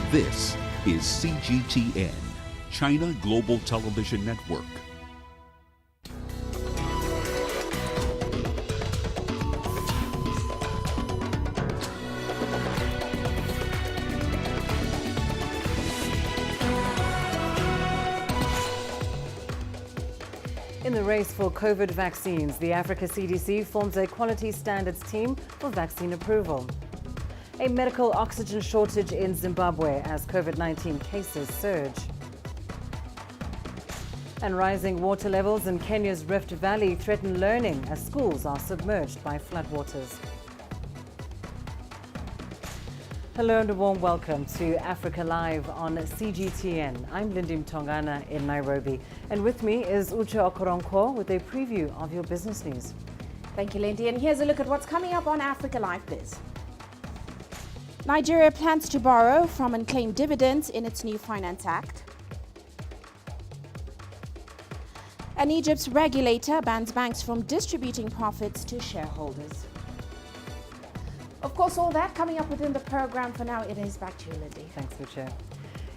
This is CGTN, China Global Television Network. In the race for COVID vaccines, the Africa CDC forms a quality standards team for vaccine approval. A medical oxygen shortage in Zimbabwe as COVID-19 cases surge. And rising water levels in Kenya's Rift Valley threaten learning as schools are submerged by floodwaters. Hello and a warm welcome to Africa Live on CGTN. I'm Lindy Mtongana in Nairobi. And with me is Uche Okoronkwo with a preview of your business news. Thank you, Lindy. And here's a look at what's coming up on Africa Live Biz. Nigeria plans to borrow from and claim dividends in its new Finance Act. And Egypt's regulator bans banks from distributing profits to shareholders. Of course, all that coming up within the program. For now, it is back to you, Lindy. Thanks, Uche.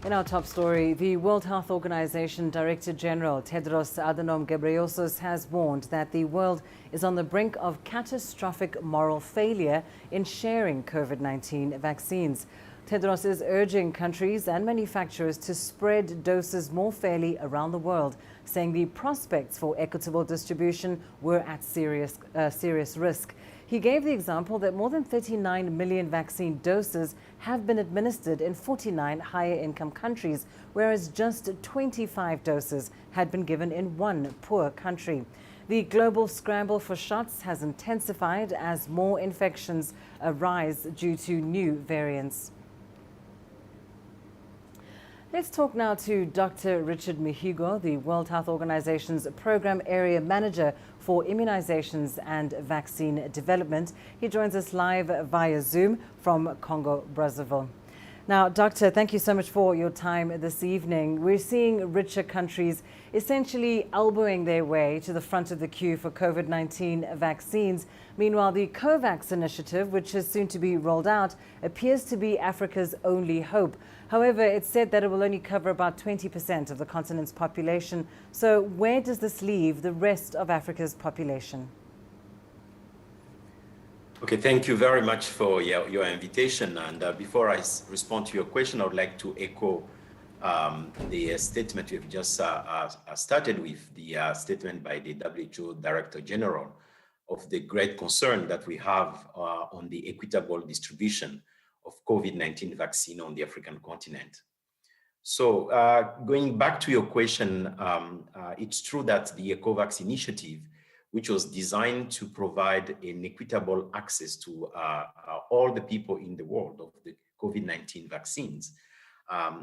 In our top story, the World Health Organization Director General Tedros Adhanom Ghebreyesus has warned that the world is on the brink of catastrophic moral failure in sharing COVID-19 vaccines. Tedros is urging countries and manufacturers to spread doses more fairly around the world, saying the prospects for equitable distribution were at serious risk. He gave the example that more than 39 million vaccine doses have been administered in 49 higher-income countries, whereas just 25 doses had been given in one poor country. The global scramble for shots has intensified as more infections arise due to new variants. Let's talk now to Dr. Richard Mihigo, the World Health Organization's Program Area Manager for Immunizations and Vaccine Development. He joins us live via Zoom from Congo, Brazzaville. Now, Doctor, thank you so much for your time this evening. We're seeing richer countries essentially elbowing their way to the front of the queue for COVID-19 vaccines. Meanwhile, the COVAX initiative, which is soon to be rolled out, appears to be Africa's only hope. However, it's said that it will only cover about 20% of the continent's population. So where does this leave the rest of Africa's population? Okay, thank you very much for your invitation. And before I respond to your question, I would like to echo the statement we've just started with, the statement by the WHO Director General of the great concern that we have on the equitable distribution of COVID-19 vaccine on the African continent. So going back to your question, it's true that the COVAX initiative, which was designed to provide an equitable access to all the people in the world of the COVID-19 vaccines,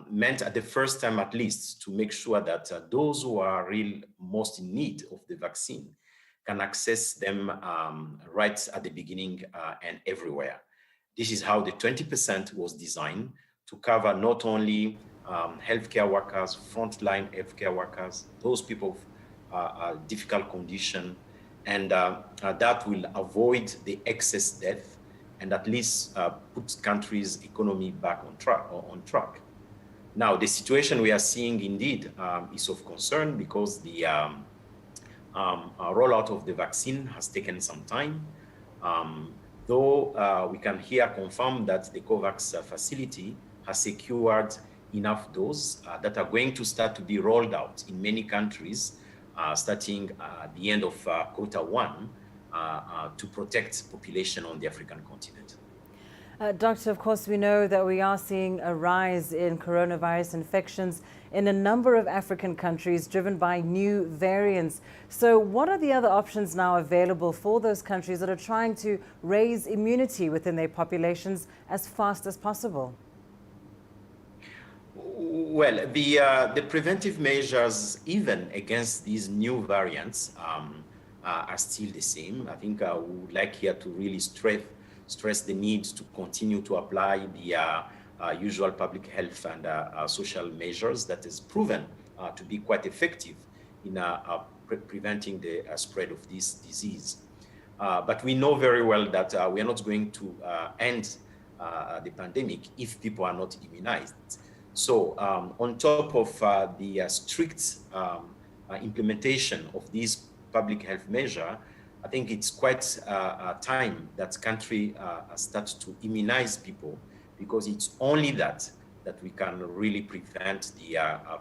meant at the first time at least to make sure that those who are most in need of the vaccine can access them right at the beginning and everywhere. This is how the 20% was designed to cover not only healthcare workers, frontline healthcare workers, those people of difficult condition, and that will avoid the excess death and at least put countries' economy back on track. Now, the situation we are seeing indeed is of concern because the rollout of the vaccine has taken some time. Though we can here confirm that the COVAX facility has secured enough doses that are going to start to be rolled out in many countries starting at the end of Q1 to protect population on the African continent. Doctor, of course, we know that we are seeing a rise in coronavirus infections in a number of African countries driven by new variants. So what are the other options now available for those countries that are trying to raise immunity within their populations as fast as possible? Well, the preventive measures, even against these new variants, are still the same. I think we would like here to really stress the need to continue to apply the usual public health and social measures that is proven to be quite effective in preventing the spread of this disease. But we know very well that we are not going to end the pandemic if people are not immunized. So on top of the strict implementation of these public health measure, I think it's quite time that country starts to immunize people, because it's only that we can really prevent the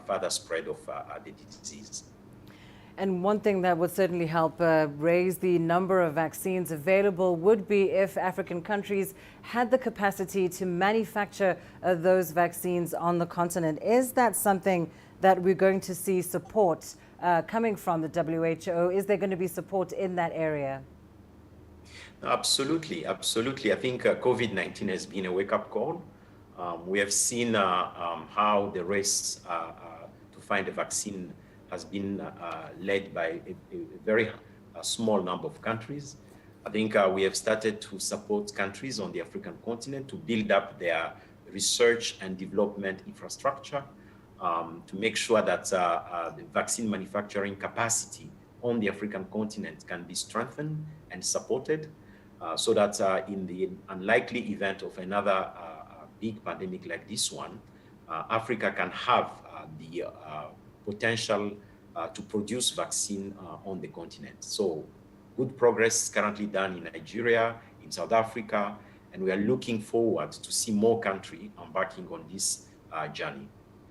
further spread of the disease. And one thing that would certainly help raise the number of vaccines available would be if African countries had the capacity to manufacture those vaccines on the continent. Is that something that we're going to see support coming from the WHO? Is there going to be support in that area? Absolutely, absolutely. I think COVID-19 has been a wake-up call. We have seen how the race to find a vaccine has been led by a very small number of countries. I think we have started to support countries on the African continent to build up their research and development infrastructure, to make sure that the vaccine manufacturing capacity on the African continent can be strengthened and supported, so that in the unlikely event of another big pandemic like this one, Africa can have the potential to produce vaccine on the continent. So good progress currently done in Nigeria, in South Africa, and we are looking forward to see more countries embarking on this journey.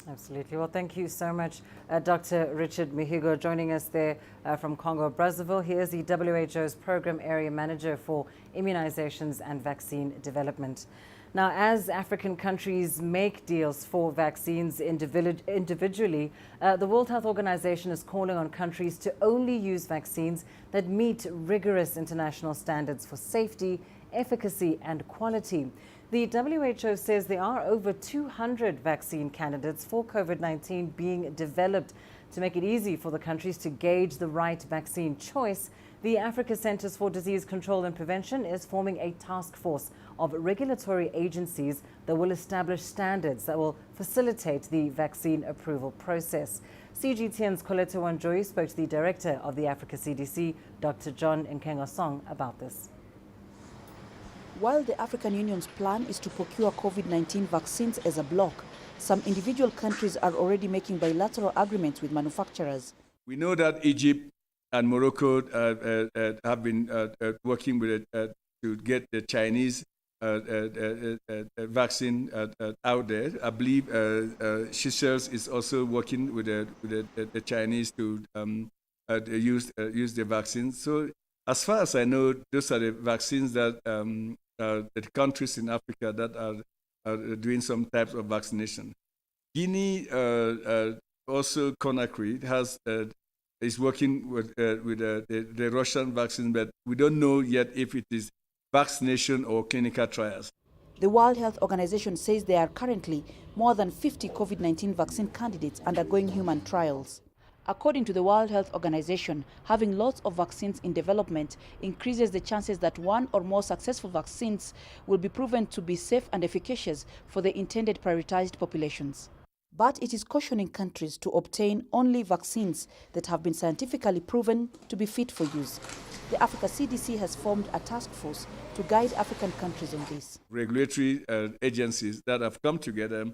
Absolutely. Well, thank you so much, Dr. Richard Mihigo, joining us there from Congo, Brazzaville. He is the WHO's Program Area Manager for Immunizations and Vaccine Development. Now, as African countries make deals for vaccines individually, the World Health Organization is calling on countries to only use vaccines that meet rigorous international standards for safety, efficacy, and quality. The WHO says there are over 200 vaccine candidates for COVID-19 being developed. To make it easy for the countries to gauge the right vaccine choice, the Africa Centers for Disease Control and Prevention is forming a task force of regulatory agencies that will establish standards that will facilitate the vaccine approval process. CGTN's Coletta Wanjoyi spoke to the director of the Africa CDC, Dr. John Nkengasong, about this. While the African Union's plan is to procure COVID-19 vaccines as a bloc, some individual countries are already making bilateral agreements with manufacturers. We know that Egypt and Morocco have been working with to get the Chinese vaccine out there. I believe Seychelles is also working with the Chinese to use the vaccines. So as far as I know, those are the vaccines that the countries in Africa that are doing some types of vaccination. Guinea, also Conakry, is working with the Russian vaccine, but we don't know yet if it is vaccination or clinical trials. The World Health Organization says there are currently more than 50 COVID-19 vaccine candidates undergoing human trials. According to the World Health Organization, having lots of vaccines in development increases the chances that one or more successful vaccines will be proven to be safe and efficacious for the intended prioritized populations. But it is cautioning countries to obtain only vaccines that have been scientifically proven to be fit for use. The Africa CDC has formed a task force to guide African countries on this. Regulatory agencies that have come together,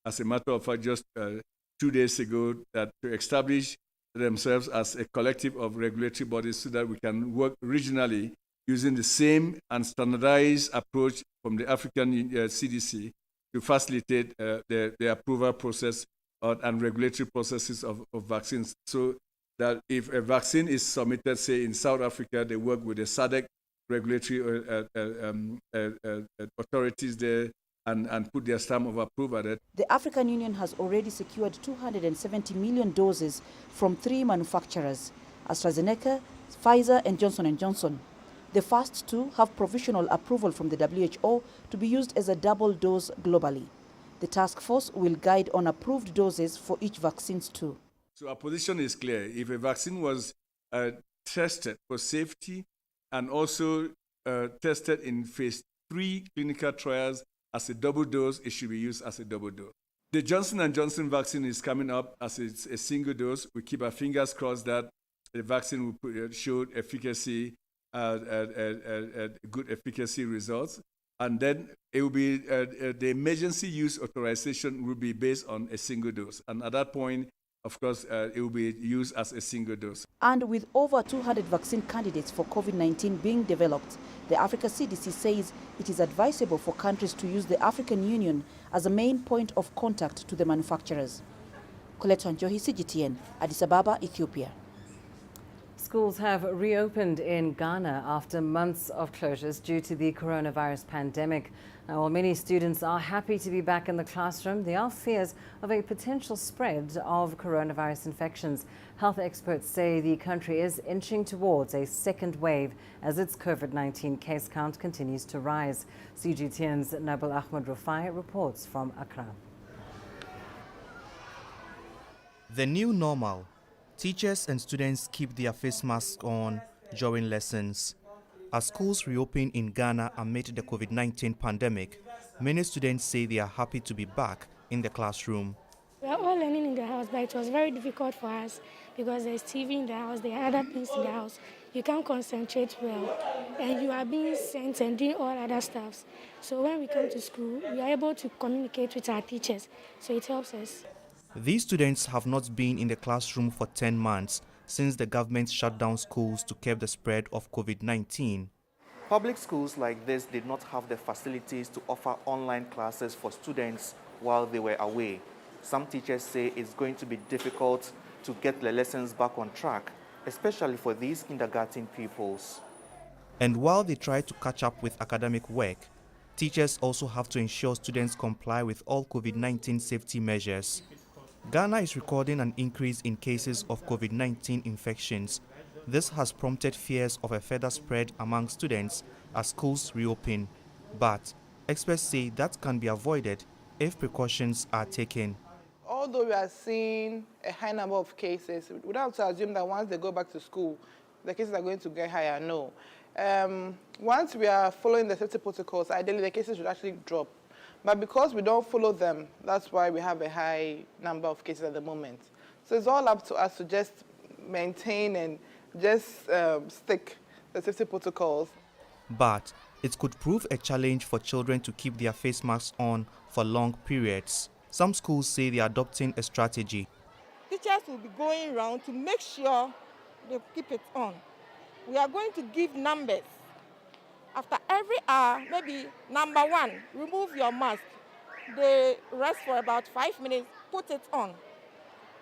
as a matter of fact, just 2 days ago, that to establish themselves as a collective of regulatory bodies so that we can work regionally using the same and standardized approach from the African CDC to facilitate the approval process and regulatory processes of vaccines. So that if a vaccine is submitted, say in South Africa, they work with the SADC regulatory authorities there and put their stamp of approval at it. The African Union has already secured 270 million doses from 3 manufacturers, AstraZeneca, Pfizer and Johnson & Johnson. The first 2 have provisional approval from the WHO to be used as a double dose globally. The task force will guide on approved doses for each vaccines too. So our position is clear. If a vaccine was tested for safety and also tested in phase 3 clinical trials as a double dose, it should be used as a double dose. The Johnson & Johnson vaccine is coming up as a single dose. We keep our fingers crossed that the vaccine will show efficacy, good efficacy results. and then it will be the emergency use authorization will be based on a single dose. And at that point, of course, it will be used as a single dose. And with over 200 vaccine candidates for COVID-19 being developed, the Africa CDC says it is advisable for countries to use the African Union as a main point of contact to the manufacturers. Colette Wanjohi, CGTN, Addis Ababa, Ethiopia. Schools have reopened in Ghana after months of closures due to the coronavirus pandemic. Now, while many students are happy to be back in the classroom, there are fears of a potential spread of coronavirus infections. Health experts say the country is inching towards a second wave as its COVID-19 case count continues to rise. CGTN's Nabil Ahmed Rufai reports from Accra. The new normal. Teachers and students keep their face masks on during lessons. As schools reopen in Ghana amid the COVID-19 pandemic, many students say they are happy to be back in the classroom. We are all learning in the house, but it was very difficult for us because there's TV in the house, there are other things in the house. You can't concentrate well, and you are being sent and doing all other stuff. So when we come to school, we are able to communicate with our teachers, so it helps us. These students have not been in the classroom for 10 months since the government shut down schools to curb the spread of COVID-19. Public schools like this did not have the facilities to offer online classes for students while they were away. Some teachers say it's going to be difficult to get the lessons back on track, especially for these kindergarten pupils. And while they try to catch up with academic work, teachers also have to ensure students comply with all COVID-19 safety measures. Ghana is recording an increase in cases of COVID-19 infections. This has prompted fears of a further spread among students as schools reopen. But experts say that can be avoided if precautions are taken. Although we are seeing a high number of cases, we don't have to assume that once they go back to school, the cases are going to get higher. No. Once we are following the safety protocols, ideally the cases should actually drop. But because we don't follow them, that's why we have a high number of cases at the moment. So it's all up to us to just maintain and just stick the safety protocols. But it could prove a challenge for children to keep their face masks on for long periods. Some schools say they are adopting a strategy. Teachers will be going around to make sure they keep it on. We are going to give numbers. After every hour, maybe number 1, remove your mask. They rest for about 5 minutes, put it on.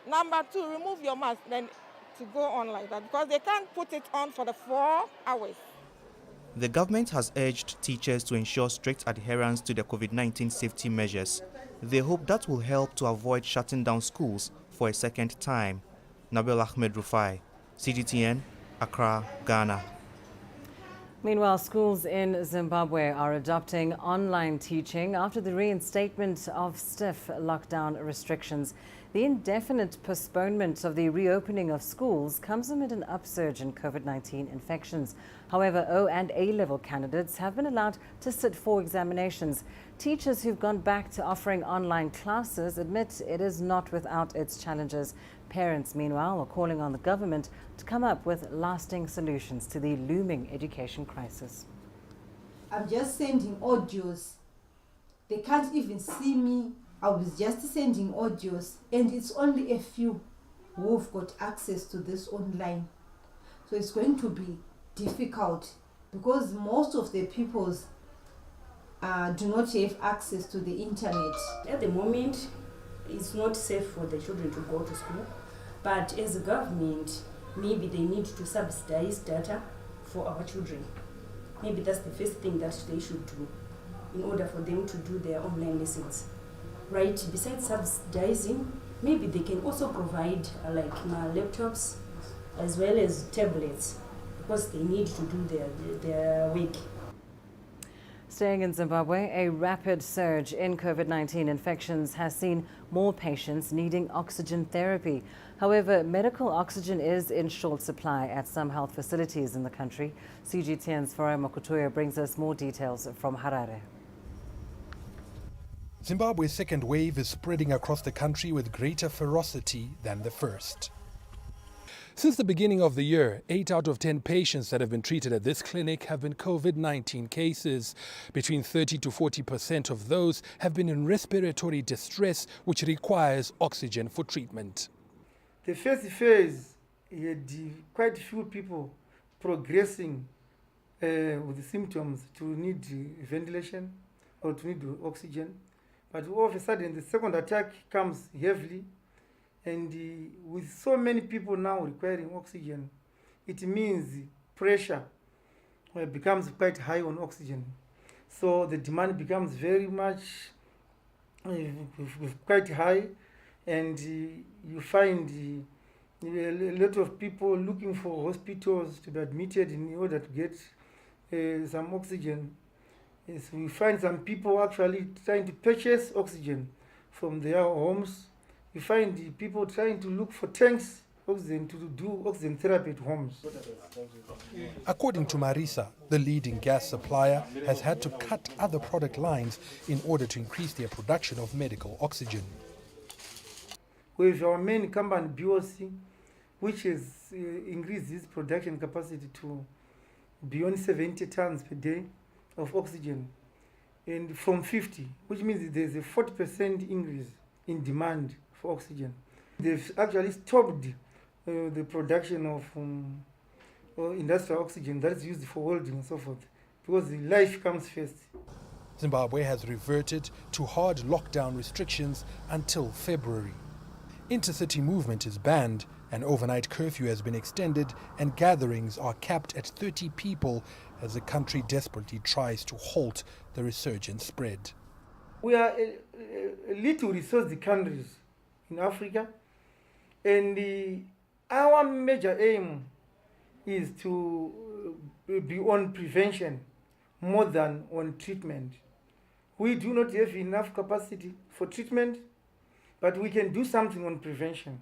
Number 2, remove your mask, then to go on like that, because they can't put it on for the 4 hours. The government has urged teachers to ensure strict adherence to the COVID-19 safety measures. They hope that will help to avoid shutting down schools for a second time. Nabil Ahmed Rufai, CGTN, Accra, Ghana. Meanwhile, schools in Zimbabwe are adopting online teaching after the reinstatement of stiff lockdown restrictions. The indefinite postponement of the reopening of schools comes amid an upsurge in COVID-19 infections. However, O and A-level candidates have been allowed to sit for examinations. Teachers who've gone back to offering online classes admit it is not without its challenges. Parents, meanwhile, are calling on the government to come up with lasting solutions to the looming education crisis. I'm just sending audios. They can't even see me. I was just sending audios, and it's only a few who've got access to this online. So it's going to be difficult because most of the peoples do not have access to the internet. At the moment, it's not safe for the children to go to school, but as a government, maybe they need to subsidize data for our children. Maybe that's the first thing that they should do in order for them to do their online lessons. Right, besides subsidizing, maybe they can also provide laptops as well as tablets because they need to do their work. Staying in Zimbabwe, a rapid surge in COVID-19 infections has seen more patients needing oxygen therapy. However, medical oxygen is in short supply at some health facilities in the country. CGTN's Farai Mokutoya brings us more details from Harare. Zimbabwe's second wave is spreading across the country with greater ferocity than the first. Since the beginning of the year, 8 out of 10 patients that have been treated at this clinic have been COVID-19 cases. Between 30 to 40% of those have been in respiratory distress, which requires oxygen for treatment. The first phase had quite few people progressing with the symptoms to need ventilation or to need oxygen. But all of a sudden, the second attack comes heavily. And with so many people now requiring oxygen, it means pressure becomes quite high on oxygen. So the demand becomes very much quite high, and you find a lot of people looking for hospitals to be admitted in order to get some oxygen. So we find some people actually trying to purchase oxygen from their homes. You find people trying to look for tanks, oxygen, to do oxygen therapy at homes. According to Marisa, the leading gas supplier has had to cut other product lines in order to increase their production of medical oxygen. We have our main company, BOC, which has increased its production capacity to beyond 70 tons per day of oxygen, and from 50, which means there's a 40% increase in demand for oxygen. They've actually stopped the production of industrial oxygen that is used for welding and so forth, because the life comes first. Zimbabwe has reverted to hard lockdown restrictions until February. Intercity movement is banned, an overnight curfew has been extended, and gatherings are capped at 30 people as the country desperately tries to halt the resurgent spread. We are a little resourced countries in Africa, and our major aim is to be on prevention more than on treatment. We do not have enough capacity for treatment, but we can do something on prevention.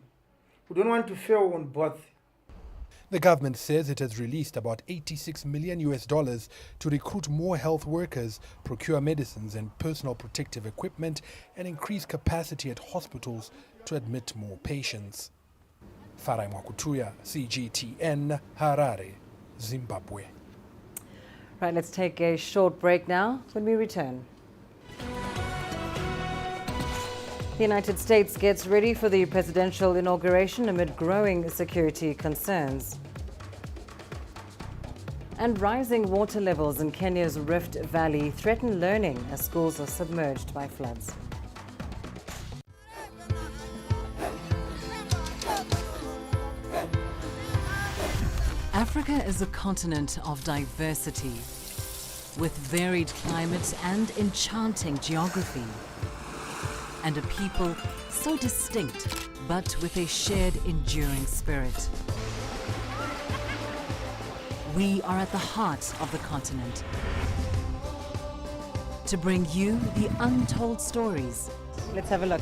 We don't want to fail on both. The government says it has released about $86 million to recruit more health workers, procure medicines and personal protective equipment, and increase capacity at hospitals to admit more patients. Farai Mwakutuya, CGTN, Harare, Zimbabwe. Right, let's take a short break now. When we return, the United States gets ready for the presidential inauguration amid growing security concerns. And rising water levels in Kenya's Rift Valley threaten learning as schools are submerged by floods. Africa is a continent of diversity, with varied climates and enchanting geography, and a people so distinct, but with a shared enduring spirit. We are at the heart of the continent to bring you the untold stories. Let's have a look.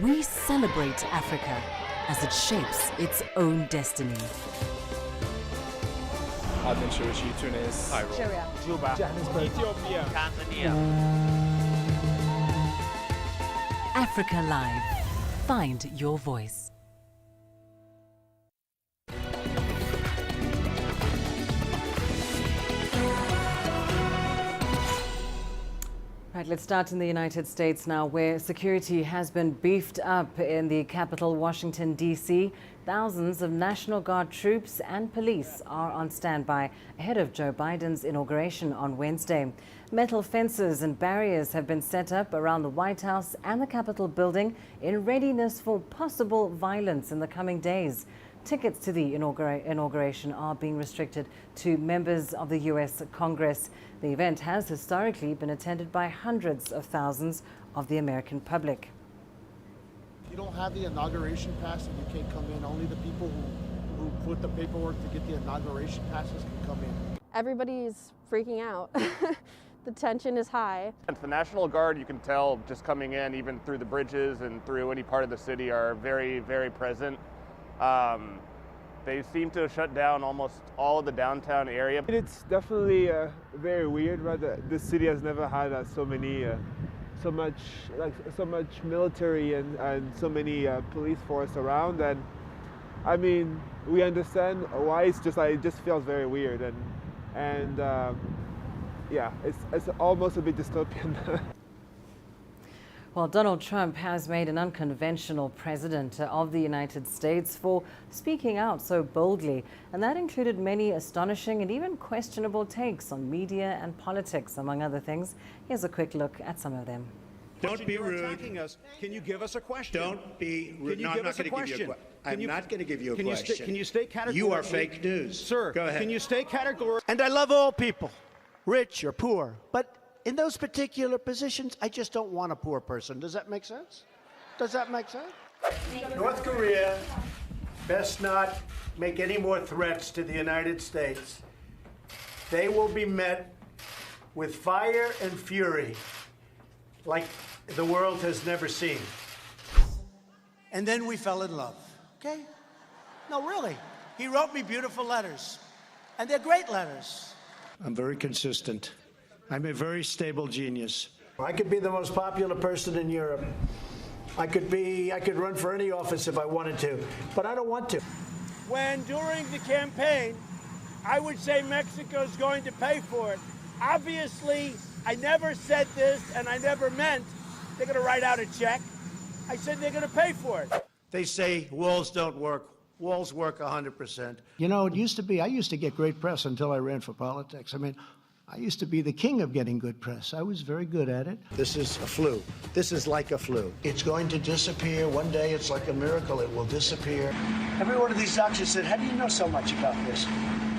We celebrate Africa as it shapes its own destiny. Tunis, Cairo, Juba, Johannesburg, Ethiopia, Tanzania. Africa Live. Find your voice. Right, let's start in the United States now, where security has been beefed up in the capital, Washington, D.C. Thousands of National Guard troops and police are on standby ahead of Joe Biden's inauguration on Wednesday. Metal fences and barriers have been set up around the White House and the Capitol building in readiness for possible violence in the coming days. Tickets to the inauguration are being restricted to members of the U.S. Congress. The event has historically been attended by hundreds of thousands of the American public. You don't have the inauguration pass and you can't come in. Only the people who put the paperwork to get the inauguration passes can come in. Everybody's freaking out. The tension is high. The National Guard, you can tell just coming in, even through the bridges and through any part of the city, are very, very present. They seem to have shut down almost all of the downtown area. It's definitely very weird, but the city has never had so many so much military and so many police force around, and I mean, we understand why. It's just it just feels very weird, and yeah, it's almost a bit dystopian. Well, Donald Trump has made an unconventional president of the United States for speaking out so boldly, and that included many astonishing and even questionable takes on media and politics, among other things. Here's a quick look at some of them. Don't be rude. Can you give us a question? Don't be rude. No, I'm not going to give you a question. I'm not going to give you a question. Can you state categorically? You are fake news. Sir, go ahead. Can you state categorically? And I love all people, rich or poor, but in those particular positions, I just don't want a poor person. Does that make sense? Does that make sense? North Korea best not make any more threats to the United States. They will be met with fire and fury like the world has never seen. And then we fell in love, okay? No, really. He wrote me beautiful letters, and they're great letters. I'm very consistent. I'm a very stable genius. I could be the most popular person in Europe. I could run for any office if I wanted to, but I don't want to. When during the campaign, I would say Mexico's going to pay for it. Obviously, I never said this, and I never meant they're going to write out a check. I said they're going to pay for it. They say walls don't work. Walls work 100%. You know, it used to be, I used to get great press until I ran for politics. I mean, I used to be the king of getting good press. I was very good at it. This is a flu. This is like a flu. It's going to disappear. One day it's like a miracle. It will disappear. Every one of these doctors said, how do you know so much about this?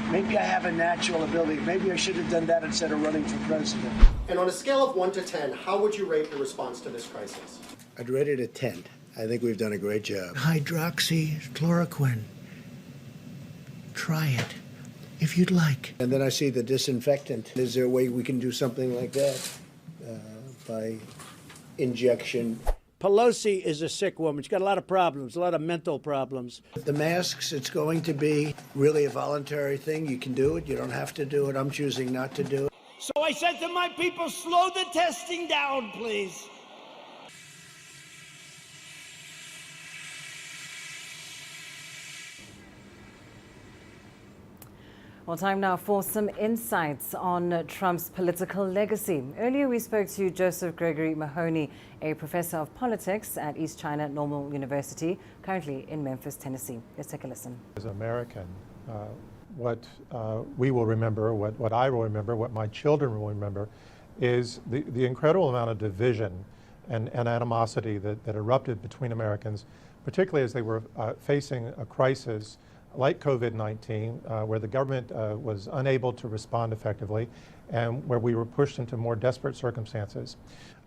Maybe I have a natural ability. Maybe I should have done that instead of running for president. And on a scale of 1 to 10, how would you rate the response to this crisis? I'd rate it a 10. I think we've done a great job. Hydroxychloroquine. Try it, if you'd like. And then I see the disinfectant. Is there a way we can do something like that by injection? Pelosi is a sick woman. She's got a lot of problems, a lot of mental problems. The masks, it's going to be really a voluntary thing. You can do it. You don't have to do it. I'm choosing not to do it. So I said to my people, slow the testing down, please. Well, time now for some insights on Trump's political legacy. Earlier, we spoke to Joseph Gregory Mahoney, a professor of politics at East China Normal University, currently in Memphis, Tennessee. Let's take a listen. As an American, what we will remember, what I will remember, what my children will remember, is the incredible amount of division and animosity that erupted between Americans, particularly as they were facing a crisis like COVID-19, where the government was unable to respond effectively and where we were pushed into more desperate circumstances.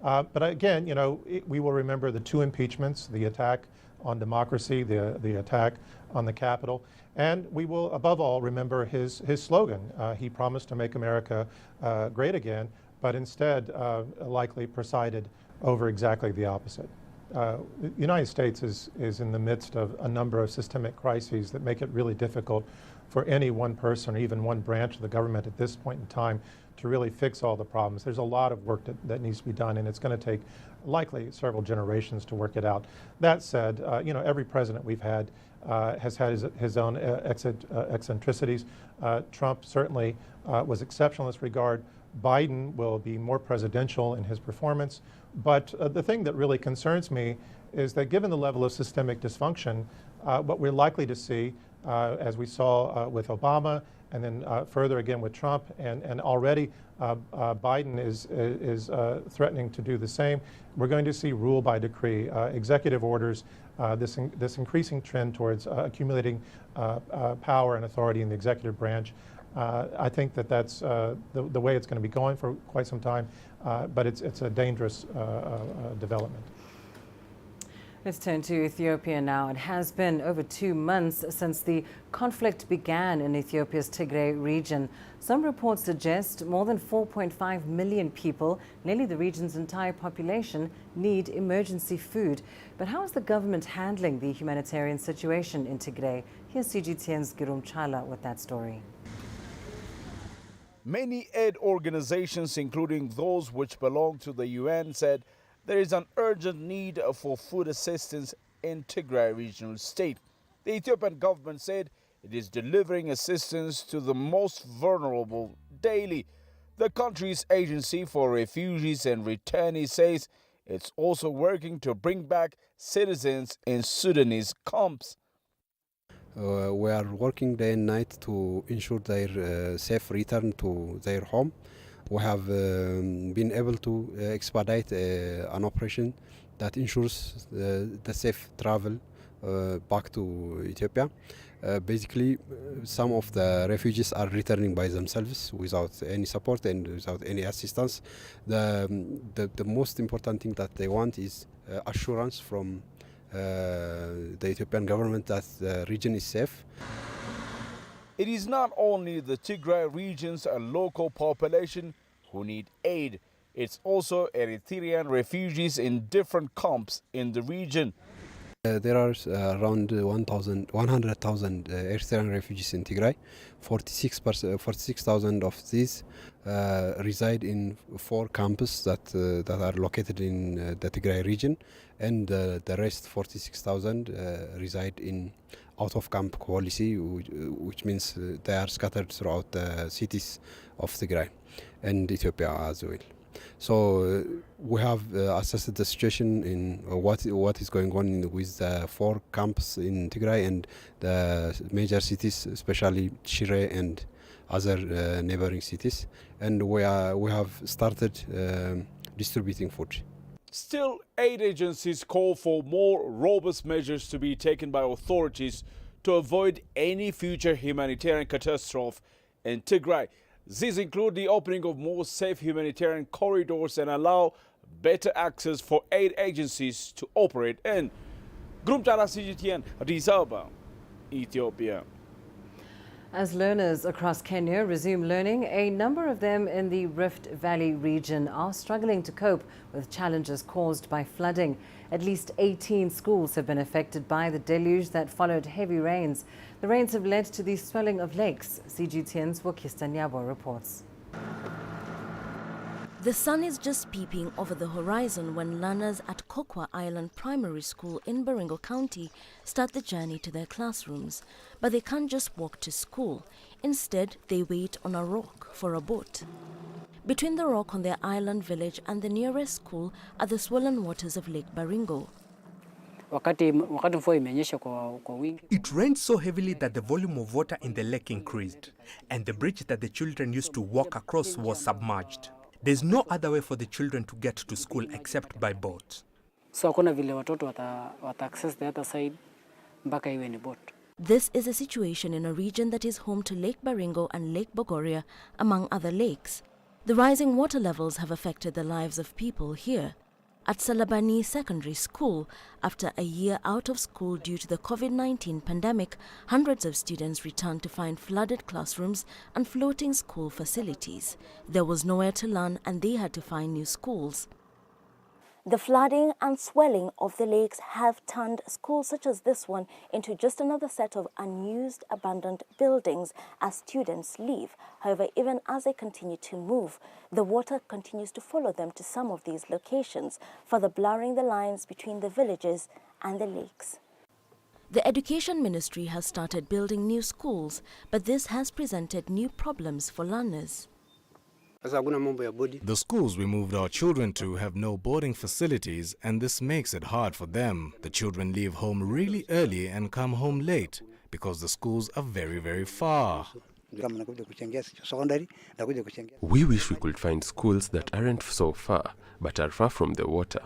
But again, you know, we will remember the 2 impeachments, the attack on democracy, the attack on the Capitol, and we will, above all, remember his slogan. He promised to make America great again, but instead likely presided over exactly the opposite. The United States is in the midst of a number of systemic crises that make it really difficult for any one person or even one branch of the government at this point in time to really fix all the problems. There's a lot of work that needs to be done, and it's going to take likely several generations to work it out. That said, you know, every president we've had has had his own eccentricities. Trump certainly was exceptional in this regard. Biden will be more presidential in his performance. But the thing that really concerns me is that given the level of systemic dysfunction, what we're likely to see, as we saw with Obama, and then further again with Trump, and already Biden is threatening to do the same, we're going to see rule by decree, executive orders, this increasing trend towards accumulating power and authority in the executive branch. I think that's the way it's going to be going for quite some time, but it's a dangerous development. Let's turn to Ethiopia now. It has been over 2 months since the conflict began in Ethiopia's Tigray region. Some reports suggest more than 4.5 million people, nearly the region's entire population, need emergency food. But how is the government handling the humanitarian situation in Tigray? Here's CGTN's Girum Chala with that story. Many aid organizations, including those which belong to the UN, said there is an urgent need for food assistance in Tigray regional state. The Ethiopian government said it is delivering assistance to the most vulnerable daily. The country's agency for refugees and returnees says it's also working to bring back citizens in Sudanese camps. We are working day and night to ensure their safe return to their home. We have been able to expedite an operation that ensures the safe travel back to Ethiopia. Basically, some of the refugees are returning by themselves without any support and without any assistance. The most important thing that they want is assurance from the Ethiopian government that the region is safe. It is not only the Tigray region's local population who need aid, it's also Eritrean refugees in different camps in the region. There are around 100,000 Eritrean refugees in Tigray. 46,000 of these reside in 4 camps that are located in the Tigray region, and the rest 46,000 reside in out-of-camp policy, which means they are scattered throughout the cities of Tigray and Ethiopia as well. So we have assessed the situation in what is going on with the 4 camps in Tigray and the major cities, especially Shire and other neighboring cities, and we have started distributing food. Still, aid agencies call for more robust measures to be taken by authorities to avoid any future humanitarian catastrophe in Tigray. These include the opening of more safe humanitarian corridors and allow better access for aid agencies to operate in. Grumtara CGTN, Addis Ababa, Ethiopia. As learners across Kenya resume learning, a number of them in the Rift Valley region are struggling to cope with challenges caused by flooding. At least 18 schools have been affected by the deluge that followed heavy rains. The rains have led to the swelling of lakes. CGTN's Wakista Nyabo reports. The sun is just peeping over the horizon when learners at Kokwa Island Primary School in Baringo County start the journey to their classrooms. But they can't just walk to school. Instead, they wait on a rock for a boat. Between the rock on their island village and the nearest school are the swollen waters of Lake Baringo. It rained so heavily that the volume of water in the lake increased, and the bridge that the children used to walk across was submerged. There's no other way for the children to get to school except by boat. So hakuna vile watoto wata access the other side mpaka iwe ni boat. This is a situation in a region that is home to Lake Baringo and Lake Bogoria, among other lakes. The rising water levels have affected the lives of people here. At Salabani Secondary School, after a year out of school due to the COVID-19 pandemic, hundreds of students returned to find flooded classrooms and floating school facilities. There was nowhere to learn and they had to find new schools. The flooding and swelling of the lakes have turned schools such as this one into just another set of unused, abandoned buildings as students leave. However, even as they continue to move, the water continues to follow them to some of these locations, further blurring the lines between the villages and the lakes. The Education Ministry has started building new schools, but this has presented new problems for learners. The schools we moved our children to have no boarding facilities, and this makes it hard for them. The children leave home really early and come home late because the schools are very, very far. We wish we could find schools that aren't so far, but are far from the water.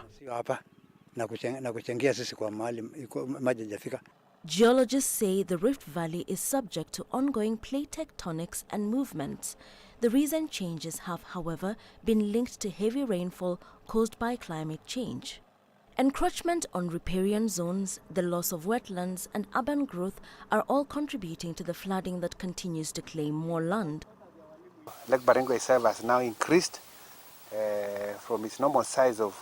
Geologists say the Rift Valley is subject to ongoing plate tectonics and movements. The recent changes have, however, been linked to heavy rainfall caused by climate change. Encroachment on riparian zones, the loss of wetlands, and urban growth are all contributing to the flooding that continues to claim more land. Lake Baringo itself has now increased from its normal size of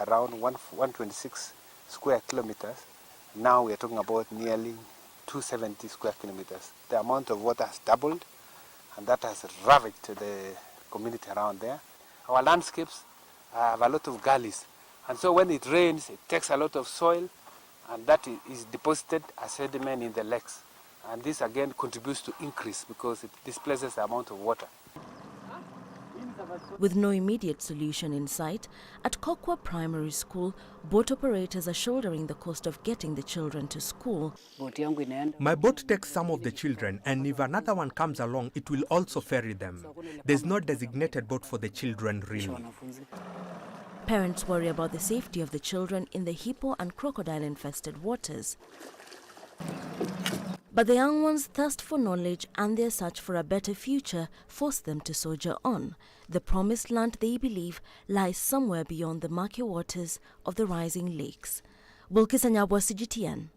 around 126 square kilometers. Now we are talking about nearly 270 square kilometers. The amount of water has doubled, and that has ravaged the community around there. Our landscapes have a lot of gullies, And so when it rains, it takes a lot of soil, and that is deposited as sediment in the lakes. And this again contributes to increase because it displaces the amount of water. With no immediate solution in sight, at Kokwa Primary School, boat operators are shouldering the cost of getting the children to school. My boat takes some of the children, and if another one comes along, it will also ferry them. There's no designated boat for the children, really. Parents worry about the safety of the children in the hippo and crocodile-infested waters. But the young ones' thirst for knowledge and their search for a better future force them to soldier on. The promised land, they believe, lies somewhere beyond the murky waters of the rising lakes. Bulkisanyabwa, CGTN.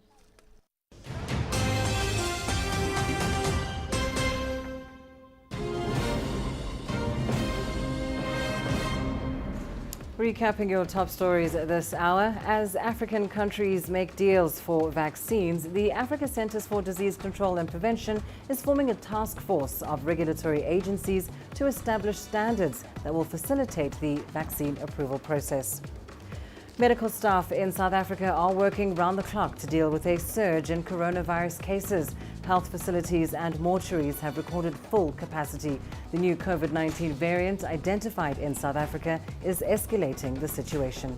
Recapping your top stories this hour, as African countries make deals for vaccines, the Africa Centers for Disease Control and Prevention is forming a task force of regulatory agencies to establish standards that will facilitate the vaccine approval process. Medical staff in South Africa are working round the clock to deal with a surge in coronavirus cases. Health facilities and mortuaries have recorded full capacity. The new COVID-19 variant identified in South Africa is escalating the situation.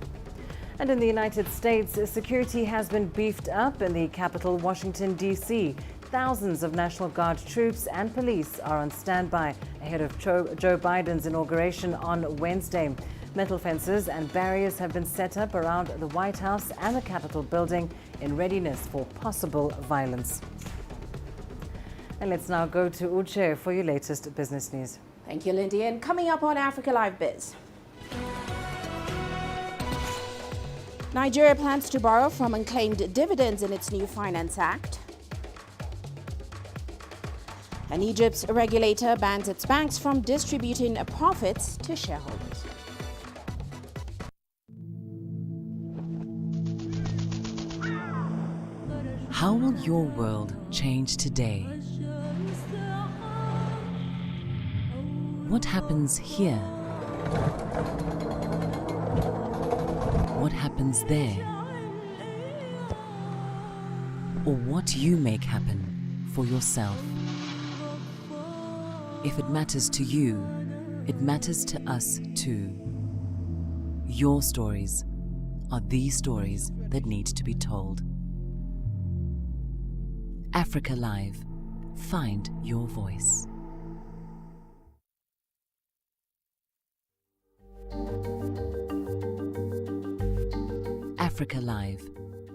And in the United States, security has been beefed up in the capital, Washington, D.C. Thousands of National Guard troops and police are on standby ahead of Joe Biden's inauguration on Wednesday. Metal fences and barriers have been set up around the White House and the Capitol building in readiness for possible violence. And let's now go to Uche for your latest business news. Thank you, Lindy. And coming up on Africa Live Biz. Nigeria plans to borrow from unclaimed dividends in its new Finance Act. And Egypt's regulator bans its banks from distributing profits to shareholders. How will your world change today? What happens here? What happens there? Or what you make happen for yourself? If it matters to you, it matters to us too. Your stories are the stories that need to be told. Africa Live. Find your voice. Africa Live.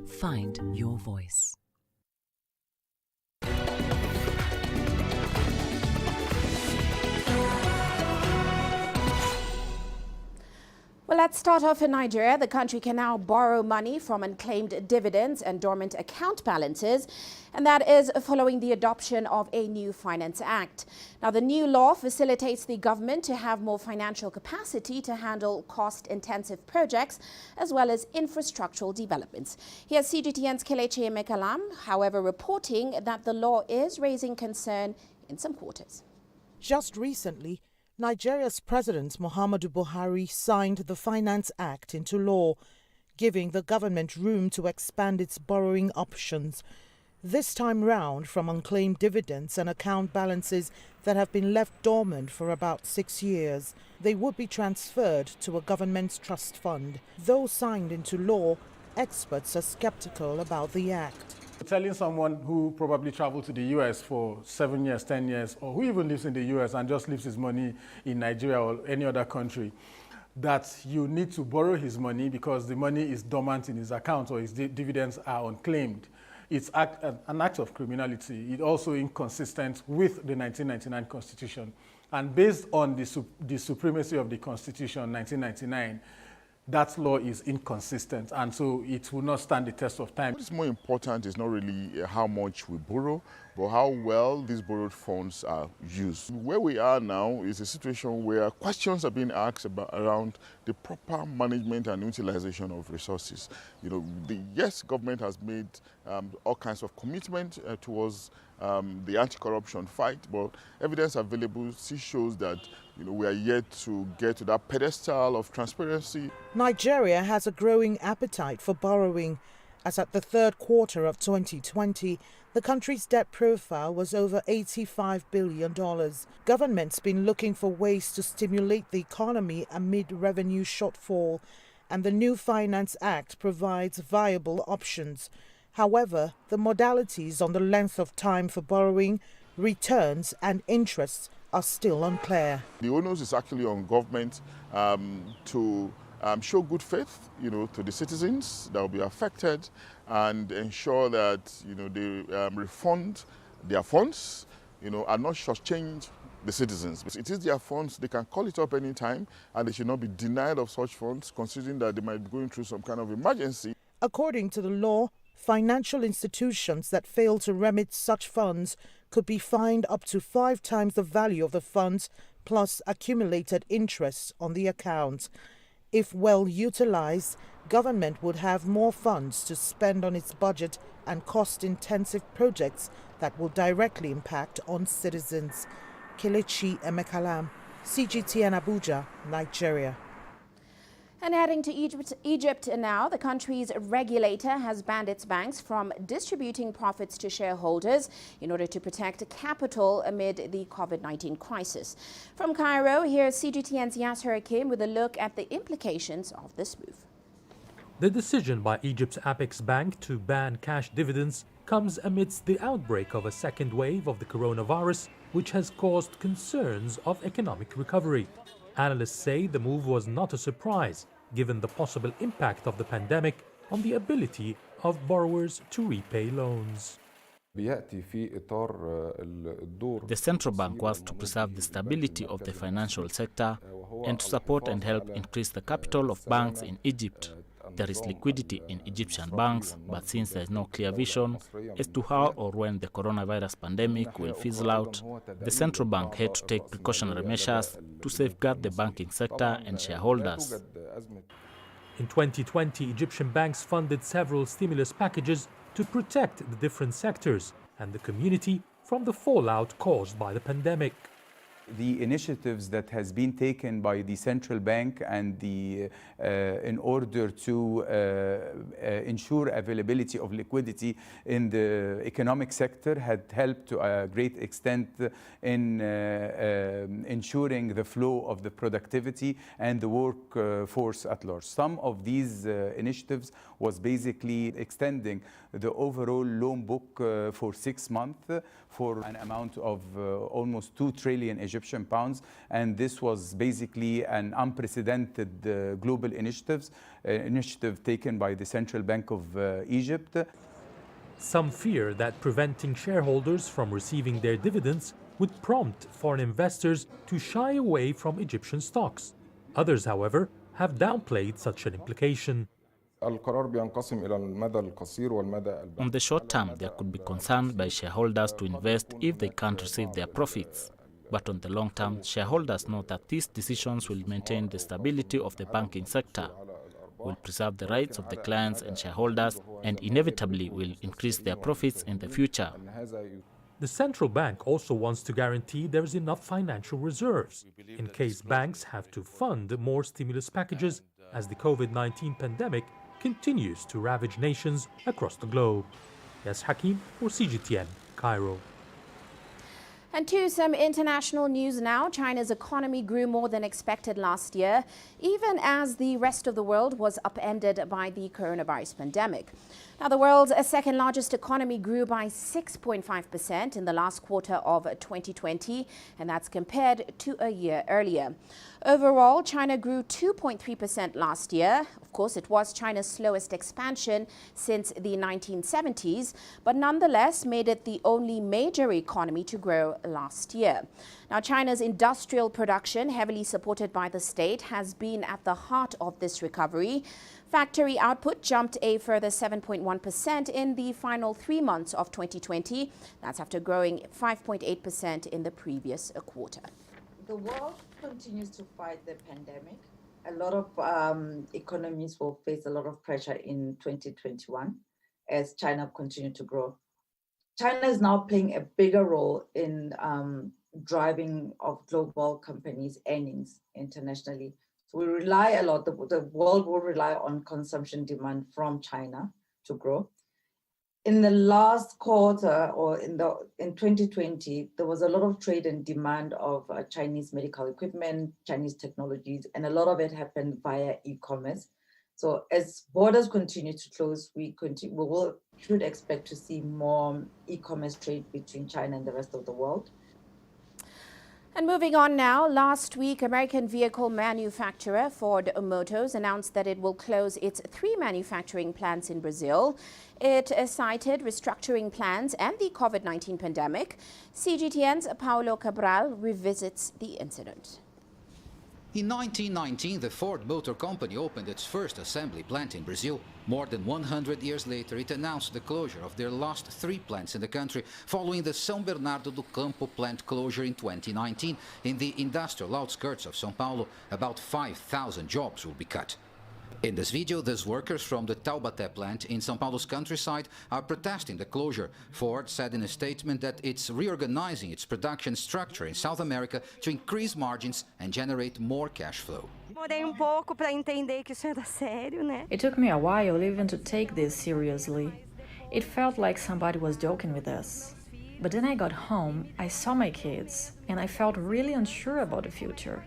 Find your voice. Well, let's start off in Nigeria. The country can now borrow money from unclaimed dividends and dormant account balances, and that is following the adoption of a new Finance Act. Now, the new law facilitates the government to have more financial capacity to handle cost-intensive projects as well as infrastructural developments. Here's CGTN's Kelechi Emekalam, however, reporting that the law is raising concern in some quarters. Just recently, Nigeria's President Muhammadu Buhari signed the Finance Act into law, giving the government room to expand its borrowing options. This time round from unclaimed dividends and account balances that have been left dormant for about 6 years. They would be transferred to a government's trust fund. Though signed into law, experts are skeptical about the act. Telling someone who probably traveled to the US for 7 years, 10 years, or who even lives in the US and just leaves his money in Nigeria or any other country, that you need to borrow his money because the money is dormant in his account or his dividends are unclaimed. It's an act of criminality. It's also inconsistent with the 1999 Constitution. And based on the supremacy of the Constitution, 1999, that law is inconsistent, and so it will not stand the test of time. What is more important is not really how much we borrow, but how well these borrowed funds are used. Where we are now is a situation where questions are being asked around the proper management and utilization of resources. You know, yes, government has made all kinds of commitment towards the anti-corruption fight, but evidence available still shows that we are yet to get to that pedestal of transparency. Nigeria has a growing appetite for borrowing, as at the third quarter of 2020, the country's debt profile was over $85 billion. Government's been looking for ways to stimulate the economy amid revenue shortfall, and the new Finance Act provides viable options. However, the modalities on the length of time for borrowing, returns and interests are still unclear. The onus is actually on government to show good faith, to the citizens that will be affected, and ensure that they refund their funds, and not shortchange the citizens. It is their funds; they can call it up anytime, and they should not be denied of such funds, considering that they might be going through some kind of emergency. According to the law, financial institutions that fail to remit such funds could be fined up to 5 times the value of the funds plus accumulated interest on the account. If well utilized, government would have more funds to spend on its budget and cost-intensive projects that will directly impact on citizens. Kelechi Emekalam, CGTN Abuja, Nigeria. And heading to Egypt now, the country's regulator has banned its banks from distributing profits to shareholders in order to protect capital amid the COVID-19 crisis. From Cairo, here's CGTN's Yasser Hakim with a look at the implications of this move. The decision by Egypt's Apex Bank to ban cash dividends comes amidst the outbreak of a second wave of the coronavirus, which has caused concerns of economic recovery. Analysts say the move was not a surprise, given the possible impact of the pandemic on the ability of borrowers to repay loans. The central bank was to preserve the stability of the financial sector and to support and help increase the capital of banks in Egypt. There is liquidity in Egyptian banks, but since there is no clear vision as to how or when the coronavirus pandemic will fizzle out, the central bank had to take precautionary measures to safeguard the banking sector and shareholders. In 2020, Egyptian banks funded several stimulus packages to protect the different sectors and the community from the fallout caused by the pandemic. The initiatives that has been taken by the central bank and in order to ensure availability of liquidity in the economic sector had helped to a great extent in ensuring the flow of the productivity and the workforce at large. Some of these initiatives was basically extending the overall loan book for 6 months for an amount of almost 2 trillion Egyptian pounds, and this was basically an unprecedented global initiative taken by the Central Bank of Egypt. Some fear that preventing shareholders from receiving their dividends would prompt foreign investors to shy away from Egyptian stocks. Others, however, have downplayed such an implication. On the short term, there could be concern by shareholders to invest if they can't receive their profits. But on the long term, shareholders know that these decisions will maintain the stability of the banking sector, will preserve the rights of the clients and shareholders, and inevitably will increase their profits in the future. The central bank also wants to guarantee there is enough financial reserves in case banks have to fund more stimulus packages as the COVID-19 pandemic continues to ravage nations across the globe. Yes, Hakim for CGTN, Cairo. And to some international news now. China's economy grew more than expected last year, even as the rest of the world was upended by the coronavirus pandemic. Now, the world's second largest economy grew by 6.5% in the last quarter of 2020, and that's compared to a year earlier. Overall, China grew 2.3% last year. Of course, it was China's slowest expansion since the 1970s, but nonetheless made it the only major economy to grow last year. Now, China's industrial production, heavily supported by the state, has been at the heart of this recovery. Factory output jumped a further 7.1% in the final 3 months of 2020. That's after growing 5.8% in the previous quarter. The world continues to fight the pandemic. A lot of economies will face a lot of pressure in 2021 as China continues to grow. China is now playing a bigger role in driving of global companies' earnings internationally. So we rely a lot, the world will rely on consumption demand from China to grow. In the last quarter, or in 2020, there was a lot of trade and demand of Chinese medical equipment, Chinese technologies, and a lot of it happened via e-commerce. So as borders continue to close, we should expect to see more e-commerce trade between China and the rest of the world. And moving on now, last week, American vehicle manufacturer Ford Motors announced that it will close its 3 manufacturing plants in Brazil. It cited restructuring plans and the COVID-19 pandemic. CGTN's Paulo Cabral revisits the incident. In 1919, the Ford Motor Company opened its first assembly plant in Brazil. More than 100 years later, it announced the closure of their last 3 plants in the country, following the São Bernardo do Campo plant closure in 2019. In the industrial outskirts of São Paulo, about 5,000 jobs will be cut. In this video, these workers from the Taubaté plant in São Paulo's countryside are protesting the closure. Ford said in a statement that it's reorganizing its production structure in South America to increase margins and generate more cash flow. It took me a while even to take this seriously. It felt like somebody was joking with us. But then I got home, I saw my kids, and I felt really unsure about the future.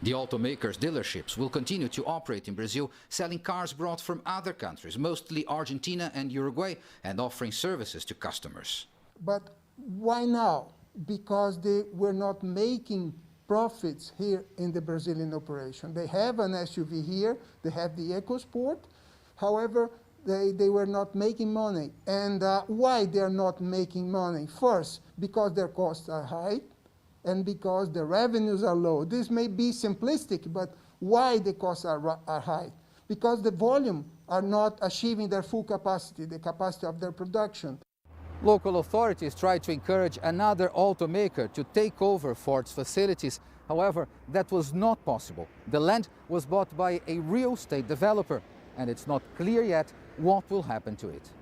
The automakers' dealerships will continue to operate in Brazil, selling cars brought from other countries, mostly Argentina and Uruguay, and offering services to customers. But why now? Because they were not making profits here in the Brazilian operation. They have an SUV here, they have the EcoSport, however, they were not making money. And why they are not making money? First, because their costs are high, and because the revenues are low. This may be simplistic, but why the costs are high? Because the volume are not achieving their full capacity, the capacity of their production. Local authorities tried to encourage another automaker to take over Ford's facilities. However, that was not possible. The land was bought by a real estate developer, and it's not clear yet what will happen to it.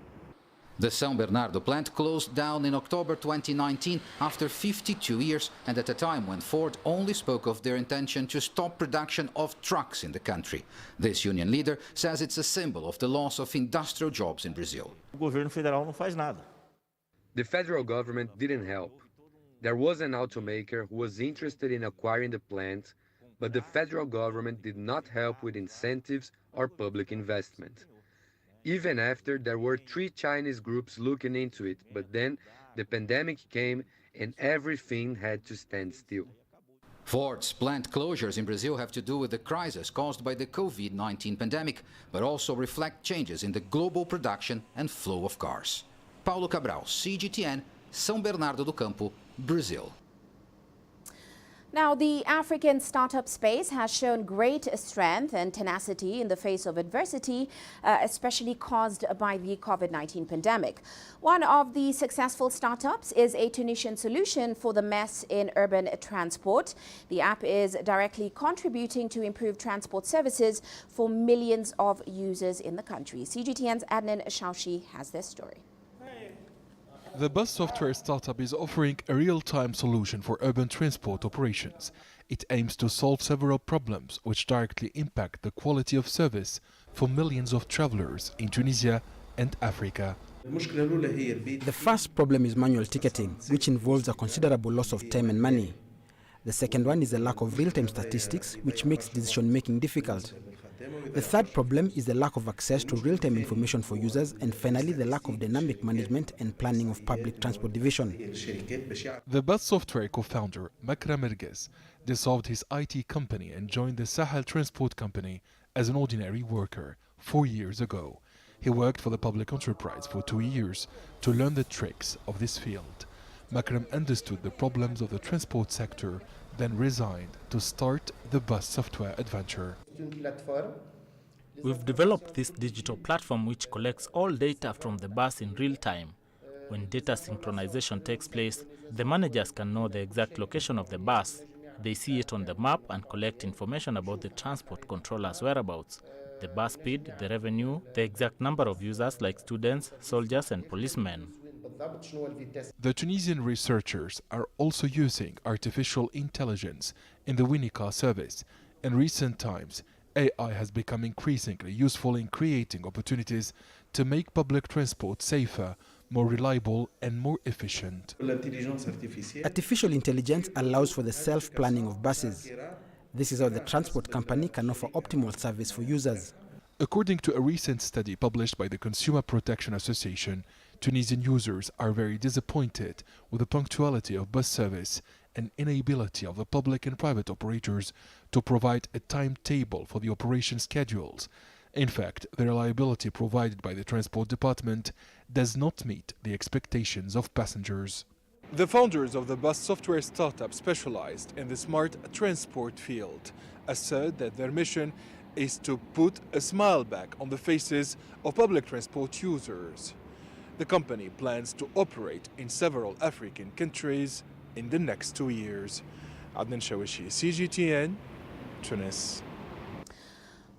The São Bernardo plant closed down in October 2019 after 52 years, and at a time when Ford only spoke of their intention to stop production of trucks in the country. This union leader says it's a symbol of the loss of industrial jobs in Brazil. The federal government didn't help. There was an automaker who was interested in acquiring the plant, but the federal government did not help with incentives or public investment. Even after there were 3 Chinese groups looking into it, but then the pandemic came and everything had to stand still. Ford's plant closures in Brazil have to do with the crisis caused by the COVID-19 pandemic, but also reflect changes in the global production and flow of cars. Paulo Cabral, CGTN, São Bernardo do Campo, Brazil. Now, the African startup space has shown great strength and tenacity in the face of adversity, especially caused by the COVID-19 pandemic. One of the successful startups is a Tunisian solution for the mess in urban transport. The app is directly contributing to improve transport services for millions of users in the country. CGTN's Adnan Shaushi has this story. The bus software startup is offering a real-time solution for urban transport operations. It aims to solve several problems which directly impact the quality of service for millions of travelers in Tunisia and Africa. The first problem is manual ticketing, which involves a considerable loss of time and money. The second one is the lack of real-time statistics, which makes decision-making difficult. The third problem is the lack of access to real-time information for users, and finally the lack of dynamic management and planning of public transport division. The bus software co-founder, Makram Erges, dissolved his IT company and joined the Sahel Transport Company as an ordinary worker 4 years ago. He worked for the public enterprise for 2 years to learn the tricks of this field. Makram understood the problems of the transport sector, then resigned to start the bus software adventure. We've developed this digital platform which collects all data from the bus in real time. When data synchronization takes place, the managers can know the exact location of the bus. They see it on the map and collect information about the transport controller's whereabouts, the bus speed, the revenue, the exact number of users like students, soldiers and policemen. The Tunisian researchers are also using artificial intelligence in the Winika service. In recent times, AI has become increasingly useful in creating opportunities to make public transport safer, more reliable and more efficient. Artificial intelligence allows for the self-planning of buses. This is how the transport company can offer optimal service for users. According to a recent study published by the Consumer Protection Association, Tunisian users are very disappointed with the punctuality of bus service and inability of the public and private operators to provide a timetable for the operation schedules. In fact, the reliability provided by the Transport Department does not meet the expectations of passengers. The founders of the bus software startup specialized in the smart transport field assert that their mission is to put a smile back on the faces of public transport users. The company plans to operate in several African countries in the next 2 years. Adnan Shawishi, CGTN, Tunis.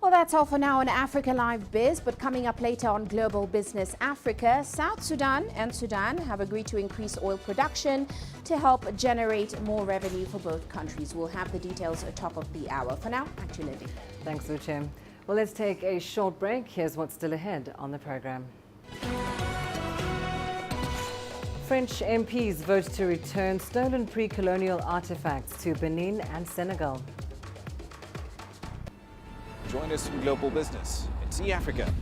Well, that's all for now on Africa Live Biz, but coming up later on Global Business Africa, South Sudan and Sudan have agreed to increase oil production to help generate more revenue for both countries. We'll have the details at top of the hour. For now, back to you, Lindy. Thanks, Uche. Well, let's take a short break. Here's what's still ahead on the program. French MPs vote to return stolen pre-colonial artifacts to Benin and Senegal. Join us in Global Business and see Africa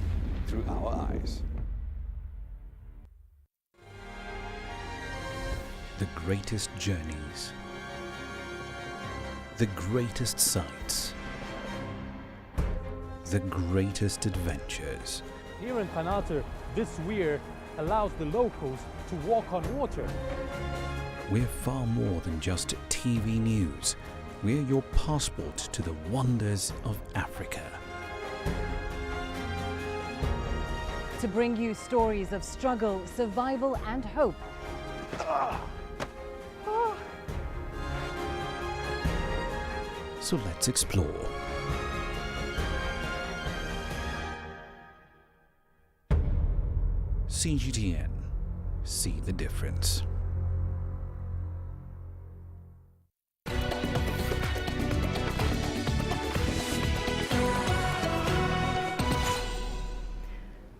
through our eyes. The greatest journeys, the greatest sights, the greatest adventures. Here in Qanater, this weir allows the locals to walk on water. We're far more than just TV news. We're your passport to the wonders of Africa. To bring you stories of struggle, survival and hope. So let's explore. CGTN. See the difference.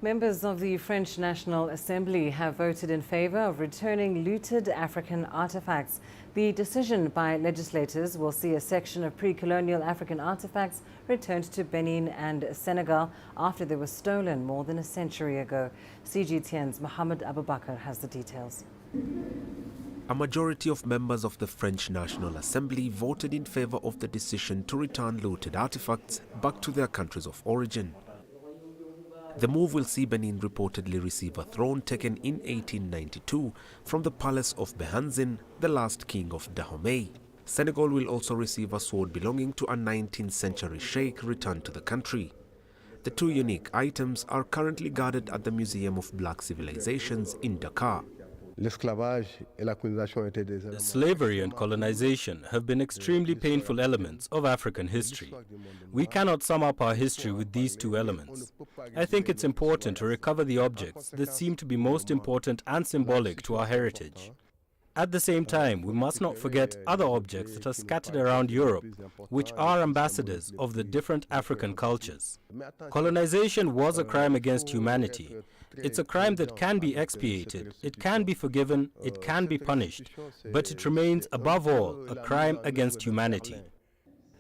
Members of the French National Assembly have voted in favor of returning looted African artifacts. The decision by legislators will see a section of pre-colonial African artifacts returned to Benin and Senegal after they were stolen more than a century ago. CGTN's Mohamed Abubakar has the details. A majority of members of the French National Assembly voted in favor of the decision to return looted artifacts back to their countries of origin. The move will see Benin reportedly receive a throne taken in 1892 from the palace of Behanzin, the last king of Dahomey. Senegal will also receive a sword belonging to a 19th century sheikh returned to the country. The two unique items are currently guarded at the Museum of Black Civilizations in Dakar. Slavery and colonization have been extremely painful elements of African history. We cannot sum up our history with these two elements. I think it's important to recover the objects that seem to be most important and symbolic to our heritage. At the same time, we must not forget other objects that are scattered around Europe, which are ambassadors of the different African cultures. Colonization was a crime against humanity. It's a crime that can be expiated, it can be forgiven, it can be punished, but it remains above all a crime against humanity.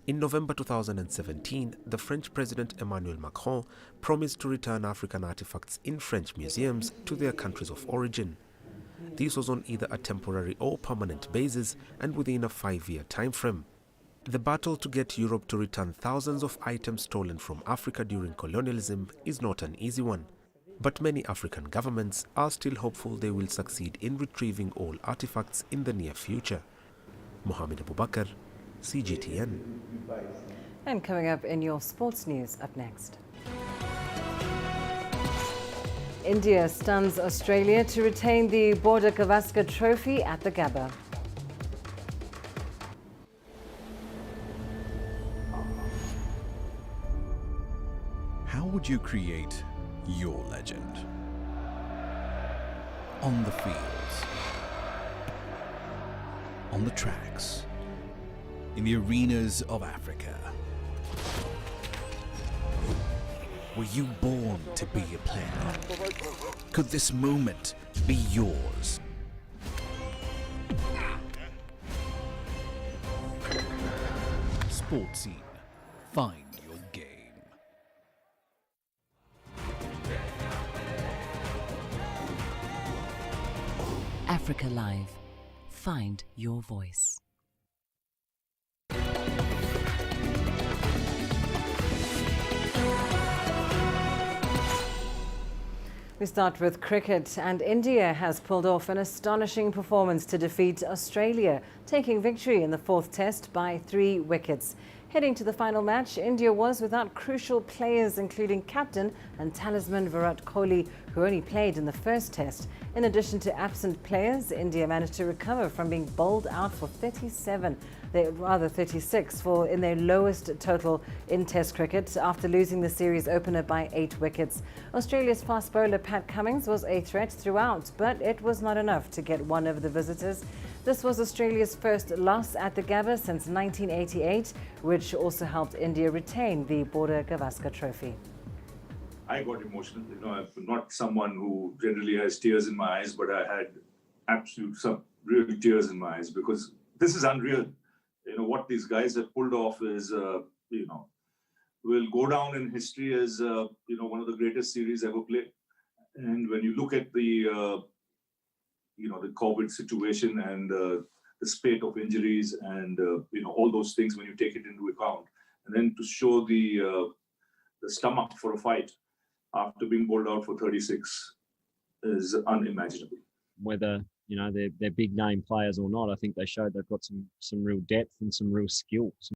In November 2017, the French President Emmanuel Macron promised to return African artifacts in French museums to their countries of origin. This was on either a temporary or permanent basis and within a 5-year time frame. The battle to get Europe to return thousands of items stolen from Africa during colonialism is not an easy one. But many African governments are still hopeful they will succeed in retrieving all artifacts in the near future. Mohamed Abubakar, CGTN. And coming up in your sports news up next. India stuns Australia to retain the Border Gavaskar Trophy at the Gabba. How would you create your legend? on the fields, on the tracks, in the arenas of Africa. Were you born to be a player? Could this moment be yours? Sports Scene. Find your game. Africa Live. Find your voice. We start with cricket, and India has pulled off an astonishing performance to defeat Australia, taking victory in the fourth test by 3 wickets. Heading to the final match, India was without crucial players including captain and talisman Virat Kohli, who only played in the first test. In addition to absent players, India managed to recover from being bowled out for 36 in their lowest total in Test cricket after losing the series opener by 8 wickets. Australia's fast bowler Pat Cummins was a threat throughout, but it was not enough to get one over the visitors. This was Australia's first loss at the Gabba since 1988, which also helped India retain the Border Gavaskar Trophy. I got emotional. I'm not someone who generally has tears in my eyes, but I had some real tears in my eyes because this is unreal. What these guys have pulled off is, will go down in history as, one of the greatest series ever played. And when you look at the COVID situation and the spate of injuries and, all those things when you take it into account, and then to show the stomach for a fight after being bowled out for 36 is unimaginable. Whether they're big name players or not, I think they showed they've got some real depth and some real skill.